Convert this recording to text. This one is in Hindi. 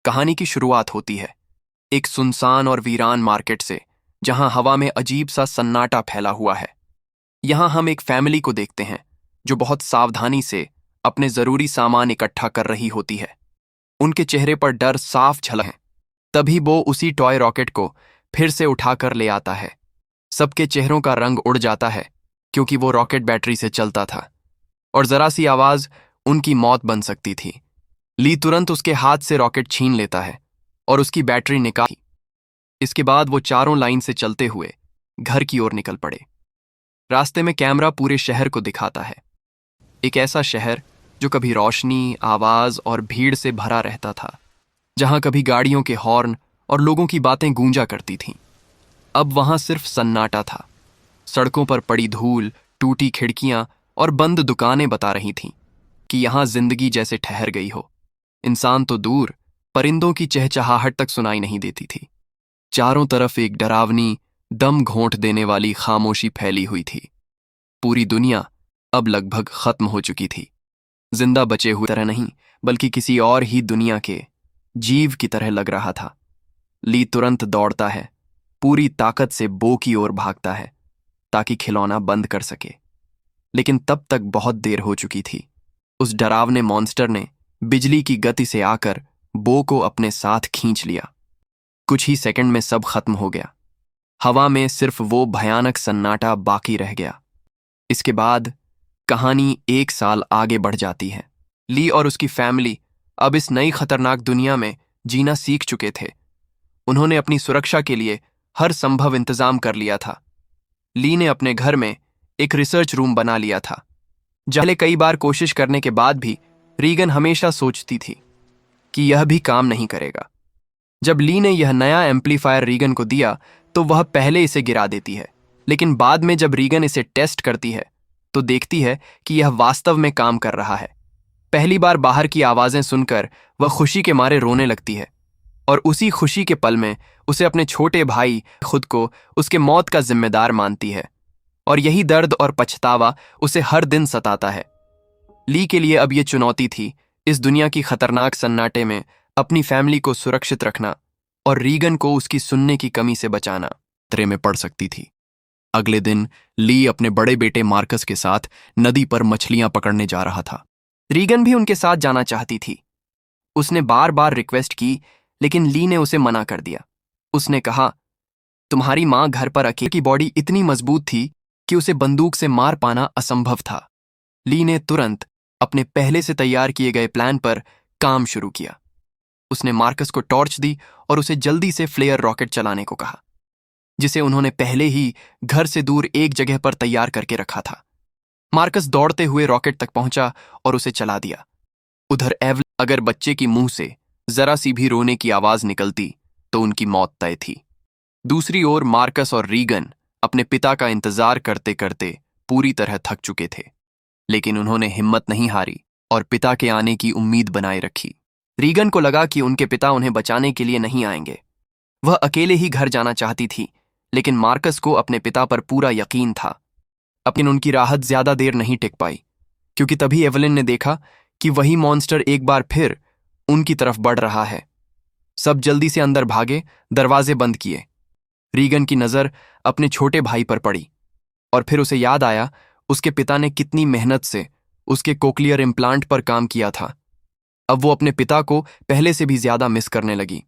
कहानी की शुरुआत होती है एक सुनसान और वीरान मार्केट से, जहां हवा में अजीब सा सन्नाटा फैला हुआ है। यहां हम एक फैमिली को देखते हैं जो बहुत सावधानी से अपने जरूरी सामान इकट्ठा कर रही होती है। उनके चेहरे पर डर साफ झलक है। तभी वो उसी टॉय रॉकेट को फिर से उठाकर ले आता है। सबके चेहरों का रंग उड़ जाता है क्योंकि वो रॉकेट बैटरी से चलता था और जरा सी आवाज उनकी मौत बन सकती थी। ली तुरंत उसके हाथ से रॉकेट छीन लेता है और उसकी बैटरी निकाली। इसके बाद वो चारों लाइन से चलते हुए घर की ओर निकल पड़े। रास्ते में कैमरा पूरे शहर को दिखाता है, एक ऐसा शहर जो कभी रोशनी, आवाज और भीड़ से भरा रहता था, जहां कभी गाड़ियों के हॉर्न और लोगों की बातें गूंजा करती थीं। अब वहां सिर्फ सन्नाटा था। सड़कों पर पड़ी धूल, टूटी खिड़कियां और बंद दुकानें बता रही थीं कि यहां जिंदगी जैसे ठहर गई हो। इंसान तो दूर, परिंदों की चहचहाहट तक सुनाई नहीं देती थी। चारों तरफ एक डरावनी, दम घोंट देने वाली खामोशी फैली हुई थी। पूरी दुनिया अब लगभग खत्म हो चुकी थी। जिंदा बचे हुए तरह नहीं, बल्कि किसी और ही दुनिया के जीव की तरह लग रहा था। ली तुरंत दौड़ता है, पूरी ताकत से बो की ओर भागता है ताकि खिलौना बंद कर सके। लेकिन तब तक बहुत देर हो चुकी थी। उस डरावने मॉन्स्टर ने बिजली की गति से आकर बो को अपने साथ खींच लिया। कुछ ही सेकंड में सब खत्म हो गया। हवा में सिर्फ वो भयानक सन्नाटा बाकी रह गया। इसके बाद कहानी 1 साल आगे बढ़ जाती है। ली और उसकी फैमिली अब इस नई खतरनाक दुनिया में जीना सीख चुके थे। उन्होंने अपनी सुरक्षा के लिए हर संभव इंतजाम कर लिया था। ली ने अपने घर में एक रिसर्च रूम बना लिया था। पहले कई बार कोशिश करने के बाद भी रीगन हमेशा सोचती थी कि यह भी काम नहीं करेगा। जब ली ने यह नया एम्पलीफायर रीगन को दिया तो वह पहले इसे गिरा देती है, लेकिन बाद में जब रीगन इसे टेस्ट करती है तो देखती है कि यह वास्तव में काम कर रहा है। पहली बार बाहर की आवाजें सुनकर वह खुशी के मारे रोने लगती है और उसी खुशी के पल में उसे अपने छोटे भाई खुद को उसके मौत का जिम्मेदार मानती है। और यही दर्द और पछतावा उसे हर दिन सताता है। ली के लिए अब यह चुनौती थी, इस दुनिया की खतरनाक सन्नाटे में अपनी फैमिली को सुरक्षित रखना और रीगन को उसकी सुनने की कमी से बचाना खतरे में पड़ सकती थी। अगले दिन ली अपने बड़े बेटे मार्कस के साथ नदी पर मछलियां पकड़ने जा रहा था। रीगन भी उनके साथ जाना चाहती थी। उसने बार बार रिक्वेस्ट की, लेकिन ली ने उसे मना कर दिया। उसने कहा, तुम्हारी मां घर पर अकेले की बॉडी इतनी मजबूत थी कि उसे बंदूक से मार पाना असंभव था। ली ने तुरंत अपने पहले से तैयार किए गए प्लान पर काम शुरू किया। उसने मार्कस को टॉर्च दी और उसे जल्दी से फ्लेयर रॉकेट चलाने को कहा, जिसे उन्होंने पहले ही घर से दूर एक जगह पर तैयार करके रखा था। मार्कस दौड़ते हुए रॉकेट तक पहुंचा और उसे चला दिया। उधर एवलिन, अगर बच्चे की मुंह से जरा सी भी रोने की आवाज निकलती तो उनकी मौत तय थी। दूसरी ओर मार्कस और रीगन अपने पिता का इंतजार करते करते पूरी तरह थक चुके थे, लेकिन उन्होंने हिम्मत नहीं हारी और पिता के आने की उम्मीद बनाए रखी। रीगन को लगा कि उनके पिता उन्हें बचाने के लिए नहीं आएंगे। वह अकेले ही घर जाना चाहती थी, लेकिन मार्कस को अपने पिता पर पूरा यकीन था। लेकिन उनकी राहत ज्यादा देर नहीं टिक पाई, क्योंकि तभी एवलिन ने देखा कि वही मॉन्स्टर एक बार फिर उनकी तरफ बढ़ रहा है। सब जल्दी से अंदर भागे, दरवाजे बंद किए। रीगन की नजर अपने छोटे भाई पर पड़ी और फिर उसे याद आया उसके पिता ने कितनी मेहनत से उसके कोक्लियर इम्प्लांट पर काम किया था। अब वो अपने पिता को पहले से भी ज्यादा मिस करने लगी।